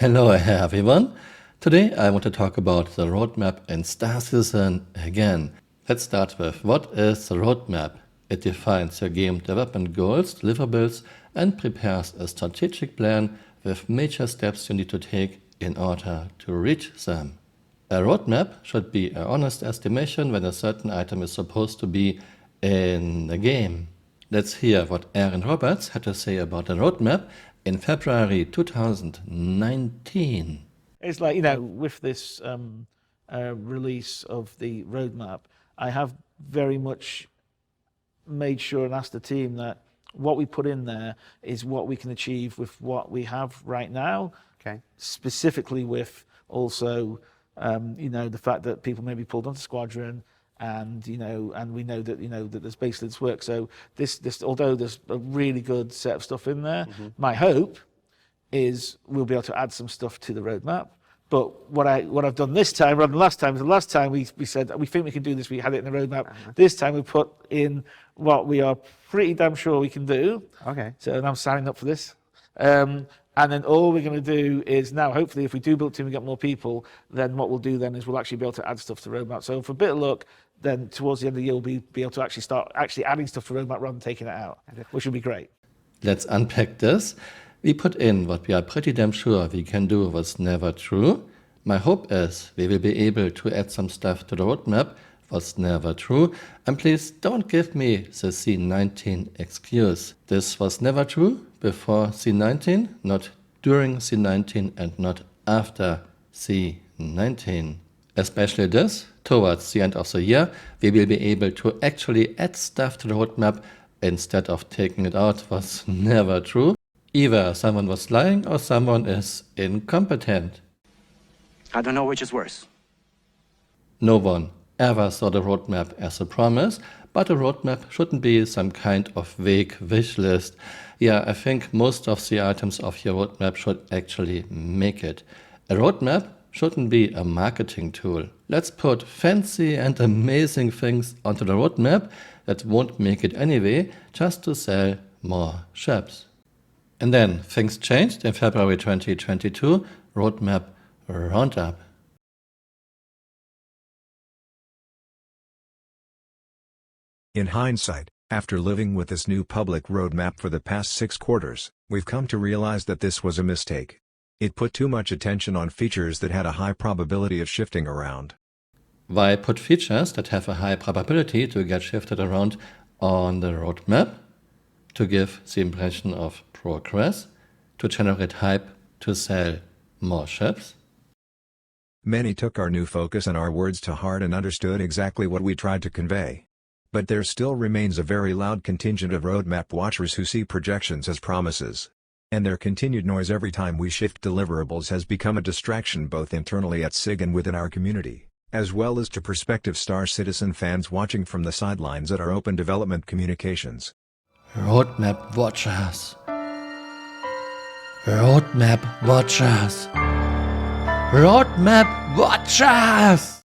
Hello everyone. Today I want to talk about the roadmap in Star Citizen again. Let's start with what is the roadmap. It defines your game development goals, deliverables, and prepares a strategic plan with major steps you need to take in order to reach them. A roadmap should be an honest estimation when a certain item is supposed to be in the game. Let's hear what Aaron Roberts had to say about the roadmap in February 2019. It's like, with this release of the roadmap, I have very much made sure and asked the team that what we put in there is what we can achieve with what we have right now. Okay. Specifically with also, the fact that people may be pulled onto Squadron, and we know that that there's basically this work. So this although there's a really good set of stuff in there, my hope is we'll be able to add some stuff to the roadmap. But what I've done this time rather than last time is the last time we said we think we can do this, we had it in the roadmap. This time we put in what we are pretty damn sure we can do. Okay. So I'm signing up for this. And then all we're going to do is now, hopefully, if we do build a team and get more people, then what we'll do then is we'll actually be able to add stuff to the roadmap. So for a bit of luck, then towards the end of the year, we'll be able to actually start adding stuff to the roadmap rather than taking it out, which would be great. Let's unpack this. We put in what we are pretty damn sure we can do was never true. My hope is we will be able to add some stuff to the roadmap was never true. And please don't give me the C19 excuse. This was never true before C19, not during C19 and not after C19. Especially this, towards the end of the year, we will be able to actually add stuff to the roadmap instead of taking it out was never true. Either someone was lying or someone is incompetent. I don't know which is worse. No one ever saw the roadmap as a promise, but a roadmap shouldn't be some kind of vague wish list. Yeah, I think most of the items of your roadmap should actually make it. A roadmap shouldn't be a marketing tool. Let's put fancy and amazing things onto the roadmap that won't make it anyway, just to sell more ships. And then things changed in February 2022, roadmap roundup. In hindsight, after living with this new public roadmap for the past 6 quarters, we've come to realize that this was a mistake. It put too much attention on features that had a high probability of shifting around. Why put features that have a high probability to get shifted around on the roadmap? To give the impression of progress? To generate hype? To sell more ships? Many took our new focus and our words to heart and understood exactly what we tried to convey. But there still remains a very loud contingent of roadmap watchers who see projections as promises. And their continued noise every time we shift deliverables has become a distraction both internally at SIG and within our community, as well as to prospective Star Citizen fans watching from the sidelines at our open development communications. Roadmap watchers. Roadmap watchers. Roadmap watchers!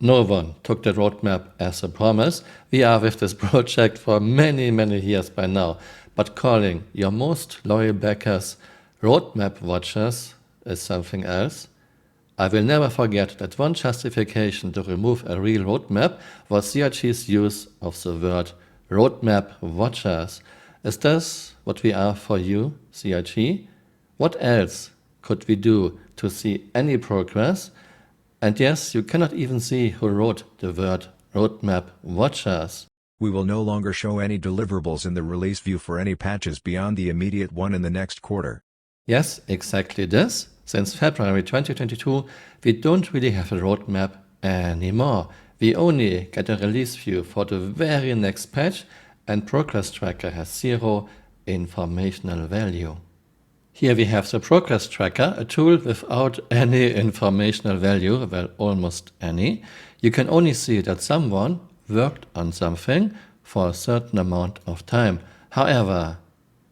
No one took the roadmap as a promise. We are with this project for many years by now. But calling your most loyal backers roadmap watchers is something else. I will never forget that one justification to remove a real roadmap was CRG's use of the word roadmap watchers. Is this what we are for you, CRG? What else could we do to see any progress? And yes, you cannot even see who wrote the word roadmap watchers. We will no longer show any deliverables in the release view for any patches beyond the immediate one in the next quarter. Yes, exactly this. Since February 2022, we don't really have a roadmap anymore. We only get a release view for the very next patch, and progress tracker has 0 informational value. Here we have the progress tracker, a tool without any informational value, well, almost any. You can only see that someone worked on something for a certain amount of time. However,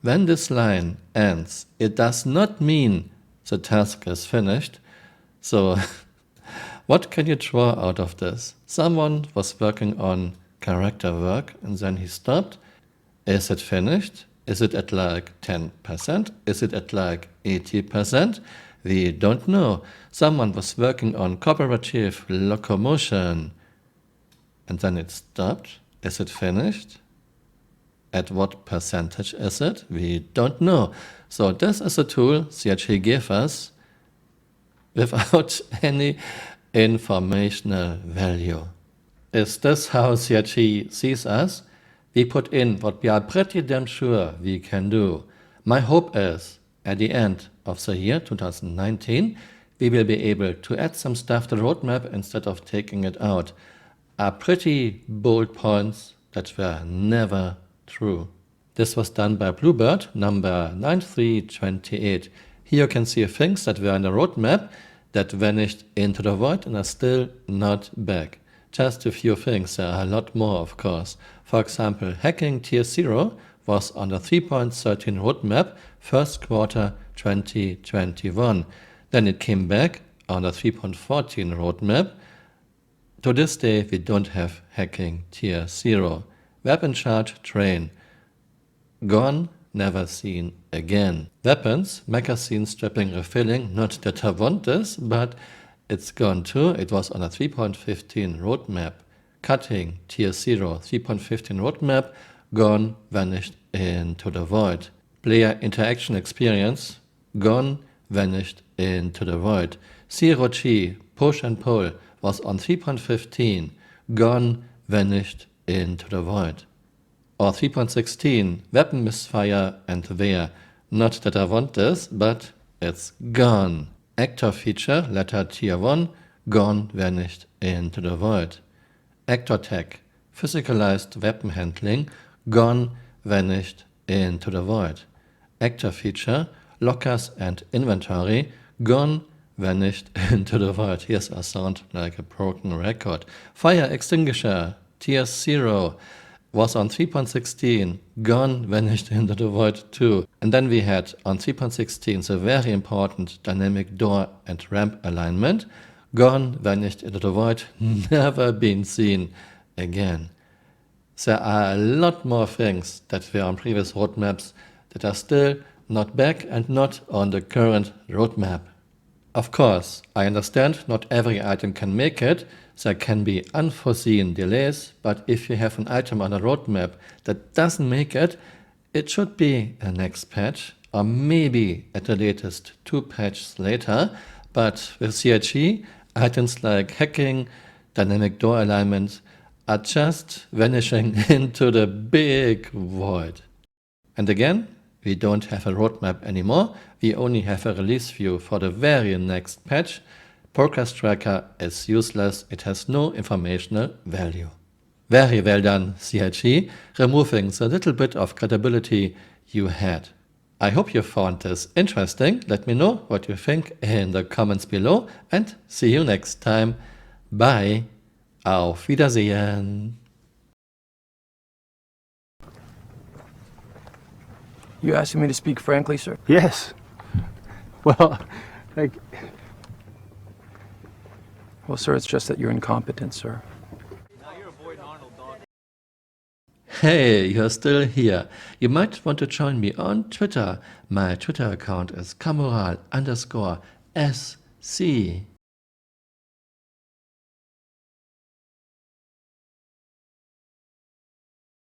when this line ends, it does not mean the task is finished. So what can you draw out of this? Someone was working on character work and then he stopped. Is it finished? Is it at like 10%? Is it at like 80%? We don't know. Someone was working on cooperative locomotion. And then it stopped. Is it finished? At what percentage is it? We don't know. So this is a tool CHE gave us without any informational value. Is this how CHE sees us? We put in what we are pretty damn sure we can do. My hope is, at the end of the year 2019, we will be able to add some stuff to the roadmap instead of taking it out. Are pretty bold points that were never true. This was done by Bluebird, number 9328. Here you can see things that were in the roadmap that vanished into the void and are still not back. Just a few things, there are a lot more of course. For example, hacking tier 0 was on the 3.13 roadmap first quarter 2021. Then it came back on the 3.14 roadmap. To this day we don't have hacking tier 0. Weapon charge train. Gone, never seen again. Weapons, magazine strapping refilling, not that I want this, but it's gone too. It was on a 3.15 roadmap. Cutting, tier 0, 3.15 roadmap, gone, vanished into the void. Player interaction experience, gone, vanished into the void. Zero G, push and pull, was on 3.15, gone, vanished into the void. Or 3.16, weapon misfire and wear. Not that I want this, but it's gone. Actor feature, letter tier 1, gone, vanished into the void. Actor tech, physicalized weapon handling, gone, vanished into the void. Actor feature, lockers and inventory, gone, vanished into the void. Here's a sound like a broken record. Fire extinguisher, tier 0, was on 3.16, gone, vanished into the void too. And then we had on 3.16 the very important dynamic door and ramp alignment, gone, vanished into the void, never been seen again. There are a lot more things that were on previous roadmaps that are still not back and not on the current roadmap. Of course, I understand not every item can make it. There can be unforeseen delays, but if you have an item on a roadmap that doesn't make it, it should be a next patch, or maybe at the latest 2 patches later. But with CHE, items like hacking, dynamic door alignment are just vanishing into the big void. And again, we don't have a roadmap anymore, we only have a release view for the very next patch. Progress tracker is useless, it has no informational value. Very well done, CHE, removing the little bit of credibility you had. I hope you found this interesting. Let me know what you think in the comments below and see you next time. Bye. Auf Wiedersehen. You asking me to speak frankly, sir? Yes. Well, like, Well, sir, it's just that you're incompetent, sir. Hey, you're still here. You might want to join me on Twitter. My Twitter account is Camural_SC.